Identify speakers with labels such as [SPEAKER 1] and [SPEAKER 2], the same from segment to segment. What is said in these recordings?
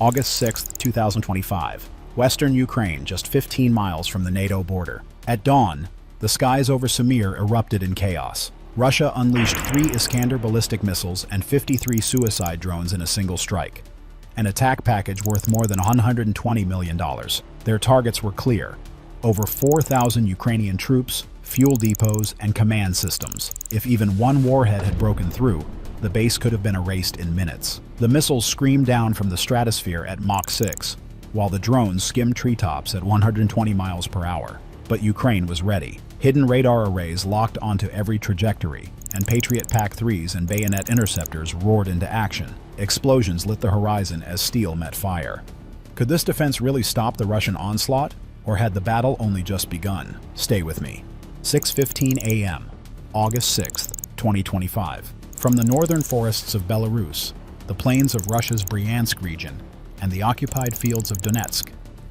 [SPEAKER 1] August 6, 2025. Western Ukraine, just 15 miles from the NATO border. At dawn, the skies over Samir erupted in chaos. Russia unleashed 3 Iskander ballistic missiles and 53 suicide drones in a single strike. An attack package worth more than $120 million. Their targets were clear: over 4,000 Ukrainian troops, fuel depots, and command systems. If even one warhead had broken through, the base could have been erased in minutes. The missiles screamed down from the stratosphere at Mach 6, while the drones skimmed treetops at 120 miles per hour. But Ukraine was ready. Hidden radar arrays locked onto every trajectory, and Patriot PAC-3s and bayonet interceptors roared into action. Explosions lit the horizon as steel met fire. Could this defense really stop the Russian onslaught, or had the battle only just begun? Stay with me. 6:15 a.m., August 6, 2025. From the northern forests of Belarus, the plains of Russia's Bryansk region, and the occupied fields of Donetsk,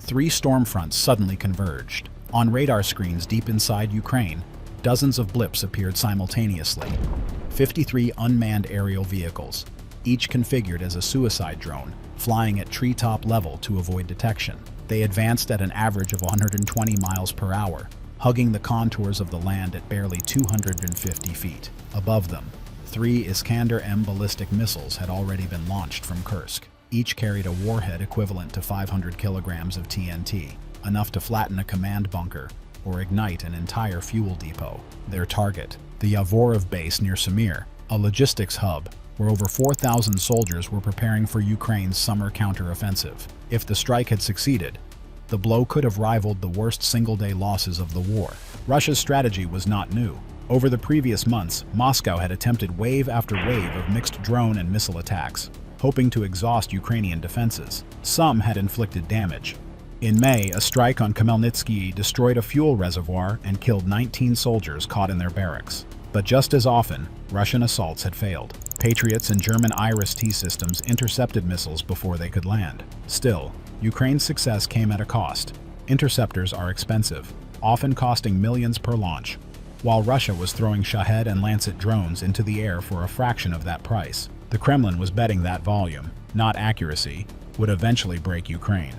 [SPEAKER 1] 3 storm fronts suddenly converged. On radar screens deep inside Ukraine, dozens of blips appeared simultaneously. 53 unmanned aerial vehicles, each configured as a suicide drone, flying at treetop level to avoid detection. They advanced at an average of 120 miles per hour, hugging the contours of the land at barely 250 feet. Above them, 3 Iskander-M ballistic missiles had already been launched from Kursk. Each carried a warhead equivalent to 500 kilograms of TNT, enough to flatten a command bunker or ignite an entire fuel depot. Their target, the Yavorov base near Samir, a logistics hub where over 4,000 soldiers were preparing for Ukraine's summer counteroffensive. If the strike had succeeded, the blow could have rivaled the worst single-day losses of the war. Russia's strategy was not new. Over the previous months, Moscow had attempted wave after wave of mixed drone and missile attacks, hoping to exhaust Ukrainian defenses. Some had inflicted damage. In May, a strike on Khmelnytsky destroyed a fuel reservoir and killed 19 soldiers caught in their barracks. But just as often, Russian assaults had failed. Patriots and German Iris-T systems intercepted missiles before they could land. Still, Ukraine's success came at a cost. Interceptors are expensive, often costing millions per launch, while Russia was throwing Shahed and Lancet drones into the air for a fraction of that price. The Kremlin was betting that volume, not accuracy, would eventually break Ukraine.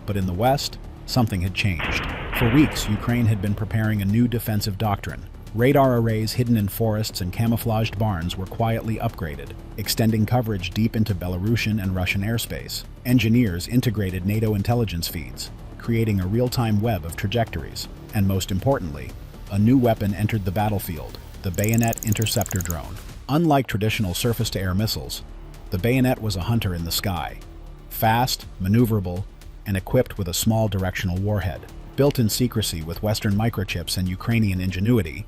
[SPEAKER 1] But in the West, something had changed. For weeks, Ukraine had been preparing a new defensive doctrine. Radar arrays hidden in forests and camouflaged barns were quietly upgraded, extending coverage deep into Belarusian and Russian airspace. Engineers integrated NATO intelligence feeds, creating a real-time web of trajectories. And most importantly, a new weapon entered the battlefield: the bayonet interceptor drone. Unlike traditional surface-to-air missiles, the bayonet was a hunter in the sky. Fast, maneuverable, and equipped with a small directional warhead. Built in secrecy with Western microchips and Ukrainian ingenuity,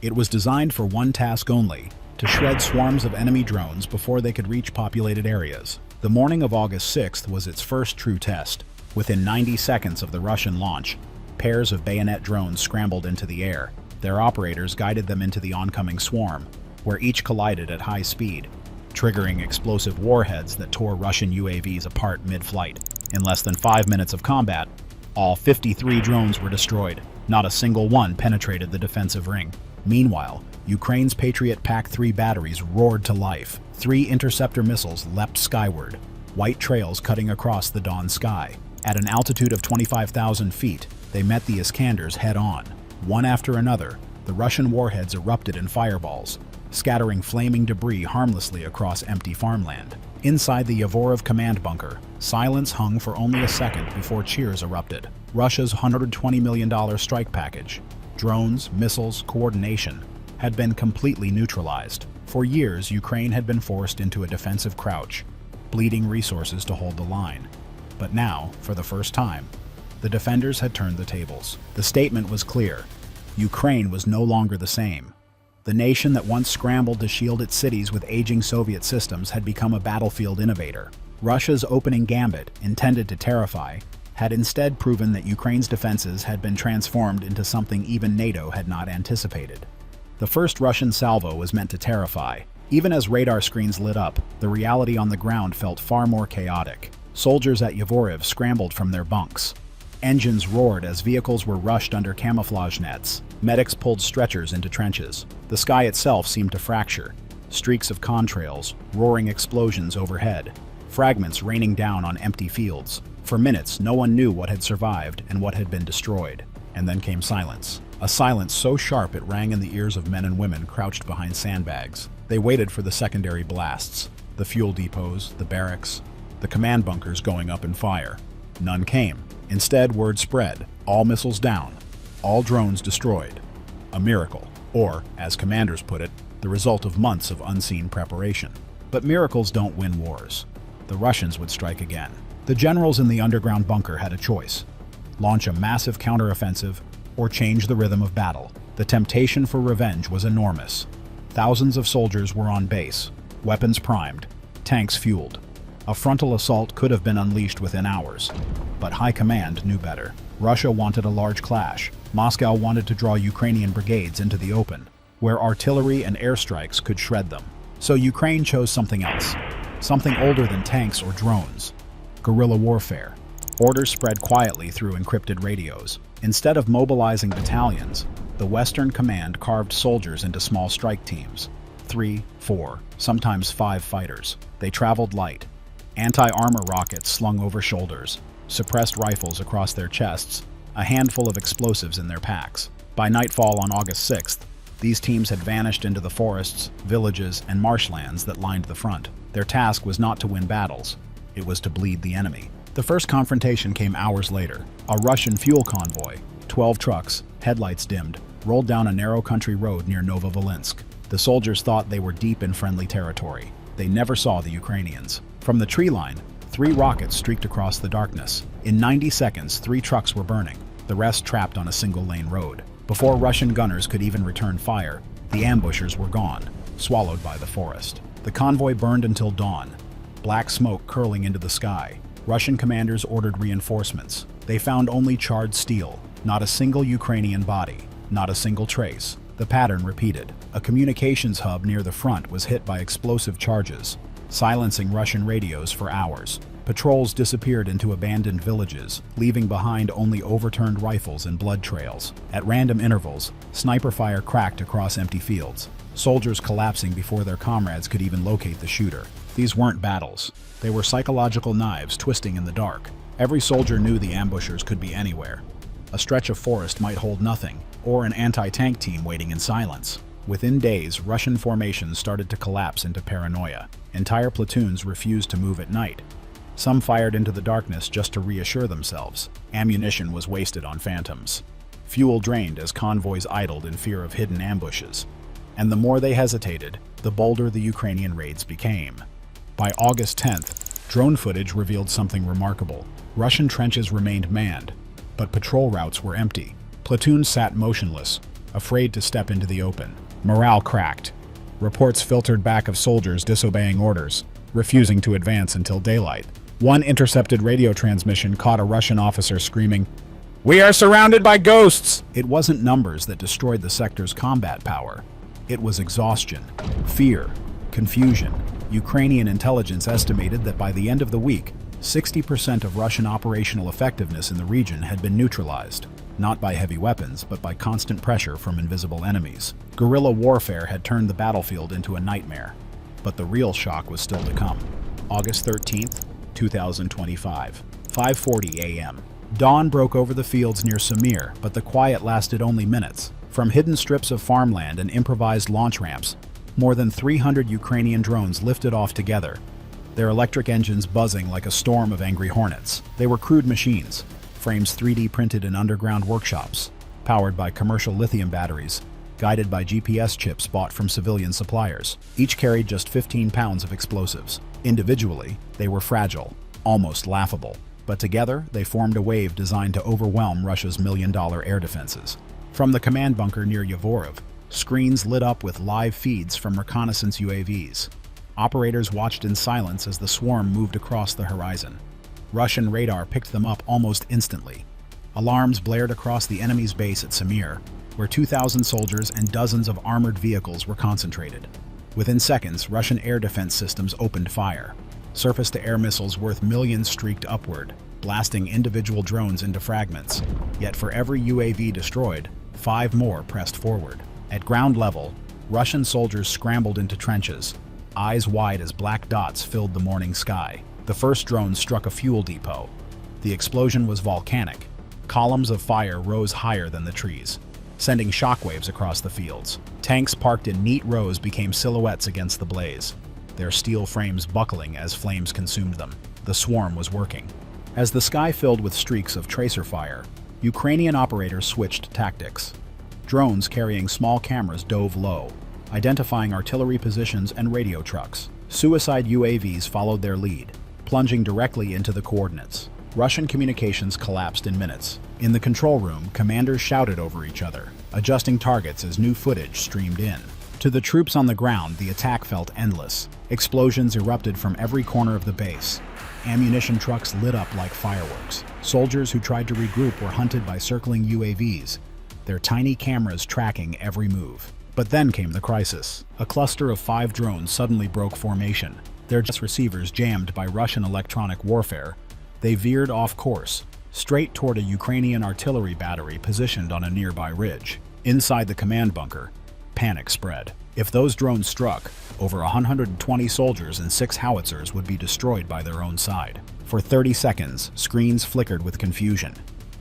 [SPEAKER 1] it was designed for one task only: to shred swarms of enemy drones before they could reach populated areas. The morning of August 6th was its first true test. Within 90 seconds of the Russian launch, pairs of bayonet drones scrambled into the air. Their operators guided them into the oncoming swarm, where each collided at high speed, triggering explosive warheads that tore Russian UAVs apart mid-flight. In less than 5 minutes of combat, all 53 drones were destroyed. Not a single one penetrated the defensive ring. Meanwhile, Ukraine's Patriot PAC-3 batteries roared to life. 3 interceptor missiles leapt skyward, white trails cutting across the dawn sky. At an altitude of 25,000 feet, they met the Iskanders head-on. One after another, the Russian warheads erupted in fireballs, scattering flaming debris harmlessly across empty farmland. Inside the Yavorov command bunker, silence hung for only a second before cheers erupted. Russia's $120 million strike package, drones, missiles, coordination, had been completely neutralized. For years, Ukraine had been forced into a defensive crouch, bleeding resources to hold the line. But now, for the first time, the defenders had turned the tables. The statement was clear: Ukraine was no longer the same. The nation that once scrambled to shield its cities with aging Soviet systems had become a battlefield innovator. Russia's opening gambit, intended to terrify, had instead proven that Ukraine's defenses had been transformed into something even NATO had not anticipated. The first Russian salvo was meant to terrify. Even as radar screens lit up, the reality on the ground felt far more chaotic. Soldiers at Yavorov scrambled from their bunks. Engines roared as vehicles were rushed under camouflage nets. Medics pulled stretchers into trenches. The sky itself seemed to fracture. Streaks of contrails, roaring explosions overhead. fragments raining down on empty fields. For minutes, no one knew what had survived and what had been destroyed. And then came silence. A silence so sharp it rang in the ears of men and women crouched behind sandbags. They waited for the secondary blasts, the fuel depots, the barracks, the command bunkers going up in fire. None came. Instead, word spread. All missiles down. All drones destroyed. A miracle. Or, as commanders put it, the result of months of unseen preparation. But miracles don't win wars. The Russians would strike again. The generals in the underground bunker had a choice: launch a massive counteroffensive or change the rhythm of battle. The temptation for revenge was enormous. Thousands of soldiers were on base, weapons primed, tanks fueled. A frontal assault could have been unleashed within hours. But high command knew better. Russia wanted a large clash. Moscow wanted to draw Ukrainian brigades into the open, where artillery and airstrikes could shred them. So Ukraine chose something else. Something older than tanks or drones. Guerrilla warfare. Orders spread quietly through encrypted radios. Instead of mobilizing battalions, the Western Command carved soldiers into small strike teams. 3, 4, sometimes 5 fighters. They traveled light. Anti-armor rockets slung over shoulders, suppressed rifles across their chests, a handful of explosives in their packs. By nightfall on August 6th, these teams had vanished into the forests, villages, and marshlands that lined the front. Their task was not to win battles. It was to bleed the enemy. The first confrontation came hours later. A Russian fuel convoy, 12 trucks, headlights dimmed, rolled down a narrow country road near Novovolinsk. The soldiers thought they were deep in friendly territory. They never saw the Ukrainians. From the tree line, 3 rockets streaked across the darkness. In 90 seconds, 3 trucks were burning, the rest trapped on a single-lane road. Before Russian gunners could even return fire, the ambushers were gone, swallowed by the forest. The convoy burned until dawn, black smoke curling into the sky. Russian commanders ordered reinforcements. They found only charred steel, not a single Ukrainian body, not a single trace. The pattern repeated. A communications hub near the front was hit by explosive charges, silencing Russian radios for hours. Patrols disappeared into abandoned villages, leaving behind only overturned rifles and blood trails. At random intervals, sniper fire cracked across empty fields, soldiers collapsing before their comrades could even locate the shooter. These weren't battles. They were psychological knives twisting in the dark. Every soldier knew the ambushers could be anywhere. A stretch of forest might hold nothing, or an anti-tank team waiting in silence. Within days, Russian formations started to collapse into paranoia. Entire platoons refused to move at night. Some fired into the darkness just to reassure themselves. Ammunition was wasted on phantoms. Fuel drained as convoys idled in fear of hidden ambushes. And the more they hesitated, the bolder the Ukrainian raids became. By August 10th, drone footage revealed something remarkable. Russian trenches remained manned, but patrol routes were empty. Platoons sat motionless, afraid to step into the open. Morale cracked. Reports filtered back of soldiers disobeying orders, refusing to advance until daylight. One intercepted radio transmission caught a Russian officer screaming, "We are surrounded by ghosts!" It wasn't numbers that destroyed the sector's combat power. It was exhaustion, fear, confusion. Ukrainian intelligence estimated that by the end of the week, 60% of Russian operational effectiveness in the region had been neutralized, not by heavy weapons, but by constant pressure from invisible enemies. Guerrilla warfare had turned the battlefield into a nightmare, but the real shock was still to come. August 13th, 2025, 5:40 a.m. Dawn broke over the fields near Samir, but the quiet lasted only minutes. From hidden strips of farmland and improvised launch ramps, more than 300 Ukrainian drones lifted off together, their electric engines buzzing like a storm of angry hornets. They were crude machines, frames 3D printed in underground workshops, powered by commercial lithium batteries, guided by GPS chips bought from civilian suppliers. Each carried just 15 pounds of explosives. Individually, they were fragile, almost laughable, but together they formed a wave designed to overwhelm Russia's million-dollar air defenses. From the command bunker near Yavorov, screens lit up with live feeds from reconnaissance UAVs. Operators watched in silence as the swarm moved across the horizon. Russian radar picked them up almost instantly. Alarms blared across the enemy's base at Samir, where 2,000 soldiers and dozens of armored vehicles were concentrated. Within seconds, Russian air defense systems opened fire. Surface-to-air missiles worth millions streaked upward, blasting individual drones into fragments. Yet for every UAV destroyed, 5 more pressed forward. At ground level, Russian soldiers scrambled into trenches, eyes wide as black dots filled the morning sky. The first drone struck a fuel depot. The explosion was volcanic. Columns of fire rose higher than the trees, sending shockwaves across the fields. Tanks parked in neat rows became silhouettes against the blaze, their steel frames buckling as flames consumed them. The swarm was working. As the sky filled with streaks of tracer fire, Ukrainian operators switched tactics. Drones carrying small cameras dove low, identifying artillery positions and radio trucks. Suicide UAVs followed their lead, plunging directly into the coordinates. Russian communications collapsed in minutes. In the control room, commanders shouted over each other, adjusting targets as new footage streamed in. To the troops on the ground, the attack felt endless. Explosions erupted from every corner of the base. Ammunition trucks lit up like fireworks. Soldiers who tried to regroup were hunted by circling UAVs, their tiny cameras tracking every move. But then came the crisis. A cluster of 5 drones suddenly broke formation. Their receivers jammed by Russian electronic warfare, they veered off course, straight toward a Ukrainian artillery battery positioned on a nearby ridge. Inside the command bunker, panic spread. If those drones struck, over 120 soldiers and 6 howitzers would be destroyed by their own side. For 30 seconds, screens flickered with confusion.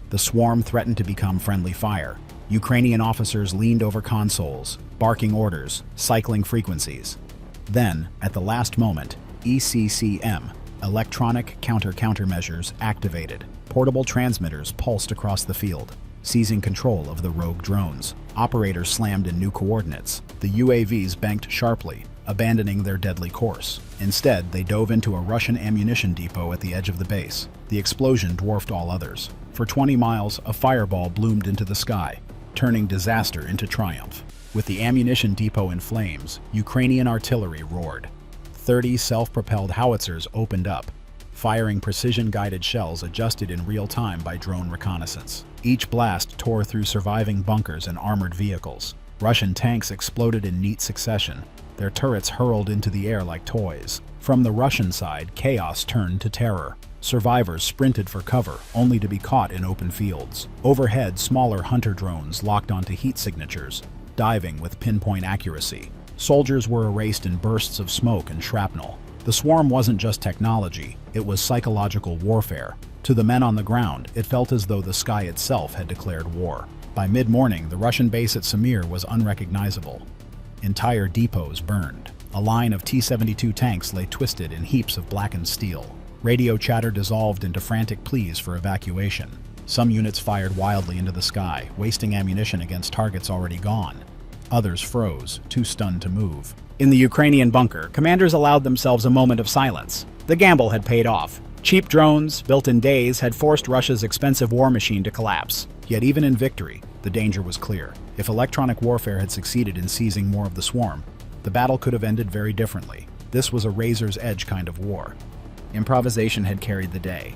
[SPEAKER 1] The swarm threatened to become friendly fire. Ukrainian officers leaned over consoles, barking orders, cycling frequencies. Then, at the last moment, ECCM, electronic countermeasures, activated. Portable transmitters pulsed across the field, seizing control of the rogue drones. Operators slammed in new coordinates. The UAVs banked sharply, abandoning their deadly course. Instead, they dove into a Russian ammunition depot at the edge of the base. The explosion dwarfed all others. For 20 miles, a fireball bloomed into the sky, turning disaster into triumph. With the ammunition depot in flames, Ukrainian artillery roared. 30 self-propelled howitzers opened up, firing precision-guided shells adjusted in real time by drone reconnaissance. Each blast tore through surviving bunkers and armored vehicles. Russian tanks exploded in neat succession, their turrets hurled into the air like toys. From the Russian side, chaos turned to terror. Survivors sprinted for cover, only to be caught in open fields. Overhead, smaller hunter drones locked onto heat signatures, diving with pinpoint accuracy. Soldiers were erased in bursts of smoke and shrapnel. The swarm wasn't just technology, it was psychological warfare. To the men on the ground, it felt as though the sky itself had declared war. By mid-morning, the Russian base at Samir was unrecognizable. Entire depots burned. A line of T-72 tanks lay twisted in heaps of blackened steel. Radio chatter dissolved into frantic pleas for evacuation. Some units fired wildly into the sky, wasting ammunition against targets already gone. Others froze, too stunned to move. In the Ukrainian bunker, commanders allowed themselves a moment of silence. The gamble had paid off. Cheap drones, built in days, had forced Russia's expensive war machine to collapse. Yet even in victory, the danger was clear. If electronic warfare had succeeded in seizing more of the swarm, the battle could have ended very differently. This was a razor's edge kind of war. Improvisation had carried the day.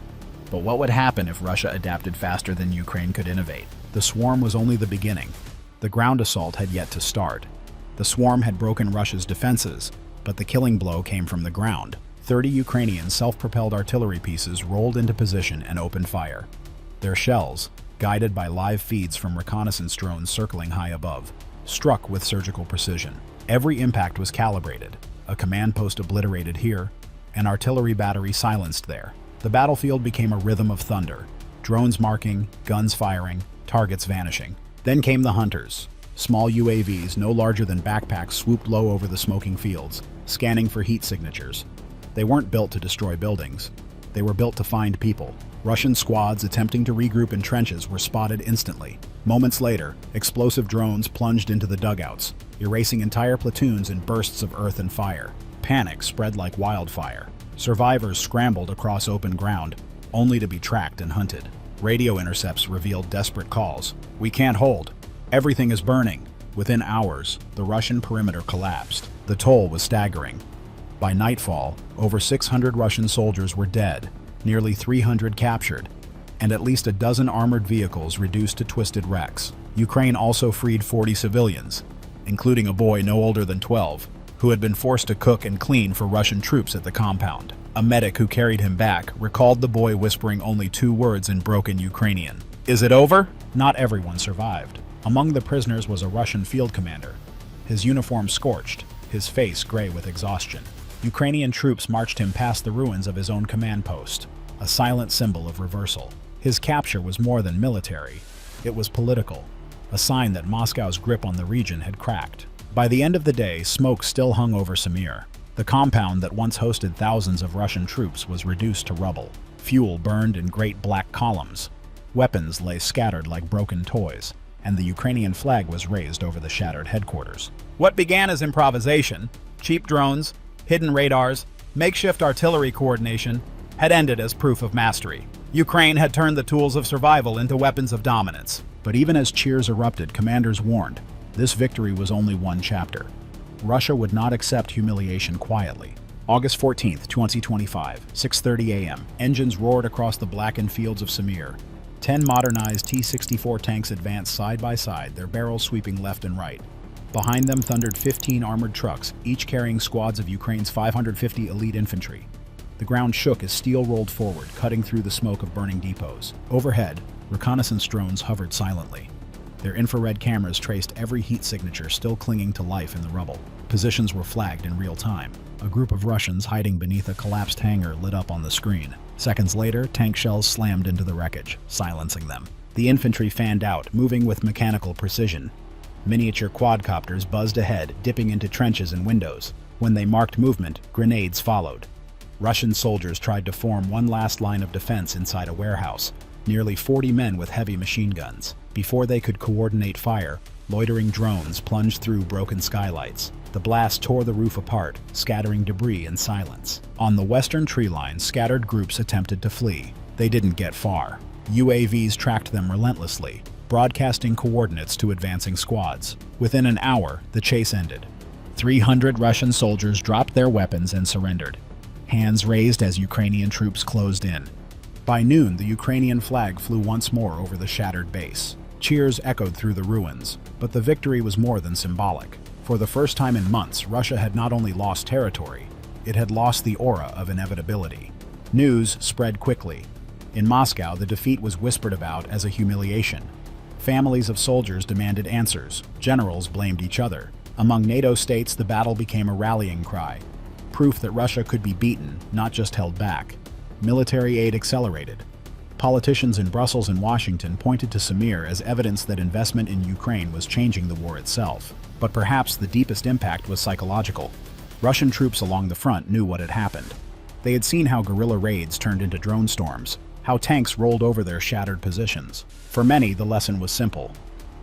[SPEAKER 1] But what would happen if Russia adapted faster than Ukraine could innovate? The swarm was only the beginning. The ground assault had yet to start. The swarm had broken Russia's defenses, but the killing blow came from the ground. 30 Ukrainian self-propelled artillery pieces rolled into position and opened fire. Their shells, guided by live feeds from reconnaissance drones circling high above, struck with surgical precision. Every impact was calibrated. A command post obliterated here, an artillery battery silenced there. The battlefield became a rhythm of thunder. Drones marking, guns firing, targets vanishing. Then came the hunters. Small UAVs, no larger than backpacks, swooped low over the smoking fields, scanning for heat signatures. They weren't built to destroy buildings. They were built to find people. Russian squads attempting to regroup in trenches were spotted instantly. Moments later, explosive drones plunged into the dugouts, erasing entire platoons in bursts of earth and fire. Panic spread like wildfire. Survivors scrambled across open ground, only to be tracked and hunted. Radio intercepts revealed desperate calls. "We can't hold. Everything is burning." Within hours, the Russian perimeter collapsed. The toll was staggering. By nightfall, over 600 Russian soldiers were dead, nearly 300 captured, and at least a dozen armored vehicles reduced to twisted wrecks. Ukraine also freed 40 civilians, including a boy no older than 12, who had been forced to cook and clean for Russian troops at the compound. A medic who carried him back recalled the boy whispering only 2 words in broken Ukrainian. "Is it over?" Not everyone survived. Among the prisoners was a Russian field commander, his uniform scorched, his face gray with exhaustion. Ukrainian troops marched him past the ruins of his own command post, a silent symbol of reversal. His capture was more than military. It was political, a sign that Moscow's grip on the region had cracked. By the end of the day, smoke still hung over Samir. The compound that once hosted thousands of Russian troops was reduced to rubble. Fuel burned in great black columns. Weapons lay scattered like broken toys, and the Ukrainian flag was raised over the shattered headquarters. What began as improvisation, cheap drones, hidden radars, makeshift artillery coordination, had ended as proof of mastery. Ukraine had turned the tools of survival into weapons of dominance. But even as cheers erupted, commanders warned, this victory was only one chapter. Russia would not accept humiliation quietly. August 14, 2025, 6:30 a.m. Engines roared across the blackened fields of Samir. 10 modernized T-64 tanks advanced side by side, their barrels sweeping left and right. Behind them thundered 15 armored trucks, each carrying squads of Ukraine's 550 elite infantry. The ground shook as steel rolled forward, cutting through the smoke of burning depots. Overhead, reconnaissance drones hovered silently. Their infrared cameras traced every heat signature still clinging to life in the rubble. Positions were flagged in real time. A group of Russians hiding beneath a collapsed hangar lit up on the screen. Seconds later, tank shells slammed into the wreckage, silencing them. The infantry fanned out, moving with mechanical precision. Miniature quadcopters buzzed ahead, dipping into trenches and windows. When they marked movement, grenades followed. Russian soldiers tried to form one last line of defense inside a warehouse. Nearly 40 men with heavy machine guns. Before they could coordinate fire, loitering drones plunged through broken skylights. The blast tore the roof apart, scattering debris in silence. On the western tree line, scattered groups attempted to flee. They didn't get far. UAVs tracked them relentlessly, broadcasting coordinates to advancing squads. Within an hour, the chase ended. 300 Russian soldiers dropped their weapons and surrendered, hands raised as Ukrainian troops closed in. By noon, the Ukrainian flag flew once more over the shattered base. Cheers echoed through the ruins, but the victory was more than symbolic. For the first time in months, Russia had not only lost territory, it had lost the aura of inevitability. News spread quickly. In Moscow, the defeat was whispered about as a humiliation. Families of soldiers demanded answers. Generals blamed each other. Among NATO states, the battle became a rallying cry. Proof that Russia could be beaten, not just held back. Military aid accelerated. Politicians in Brussels and Washington pointed to Samir as evidence that investment in Ukraine was changing the war itself. But perhaps the deepest impact was psychological. Russian troops along the front knew what had happened. They had seen how guerrilla raids turned into drone storms, how tanks rolled over their shattered positions. For many, the lesson was simple.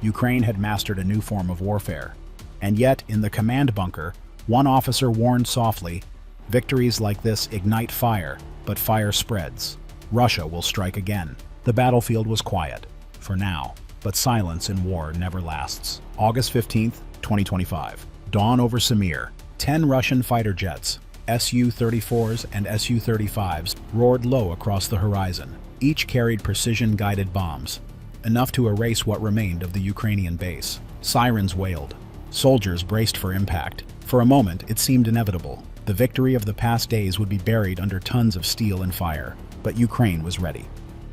[SPEAKER 1] Ukraine had mastered a new form of warfare. And yet, in the command bunker, one officer warned softly, "Victories like this ignite fire, but fire spreads. Russia will strike again." The battlefield was quiet, for now, but silence in war never lasts. August 15th, 2025. Dawn over Samir. 10 Russian fighter jets, Su-34s and Su-35s, roared low across the horizon. Each carried precision-guided bombs, enough to erase what remained of the Ukrainian base. Sirens wailed. Soldiers braced for impact. For a moment, it seemed inevitable. The victory of the past days would be buried under tons of steel and fire. But Ukraine was ready.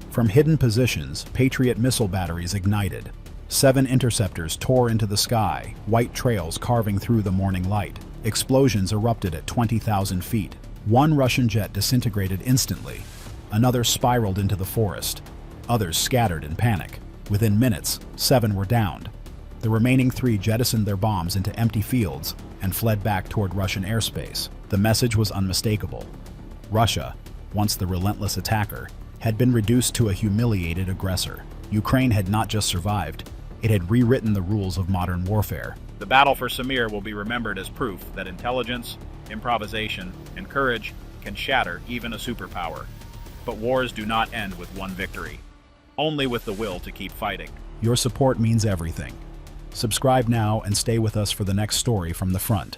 [SPEAKER 1] From hidden positions, Patriot missile batteries ignited. 7 interceptors tore into the sky, white trails carving through the morning light. Explosions erupted at 20,000 feet. One Russian jet disintegrated instantly. Another spiraled into the forest. Others scattered in panic. Within minutes, 7 were downed. The remaining 3 jettisoned their bombs into empty fields and fled back toward Russian airspace. The message was unmistakable. Russia, once the relentless attacker, had been reduced to a humiliated aggressor. Ukraine had not just survived, it had rewritten the rules of modern warfare. The battle for Samir will be remembered as proof that intelligence, improvisation, and courage can shatter even a superpower. But wars do not end with one victory, only with the will to keep fighting. Your support means everything. Subscribe now and stay with us for the next story from the front.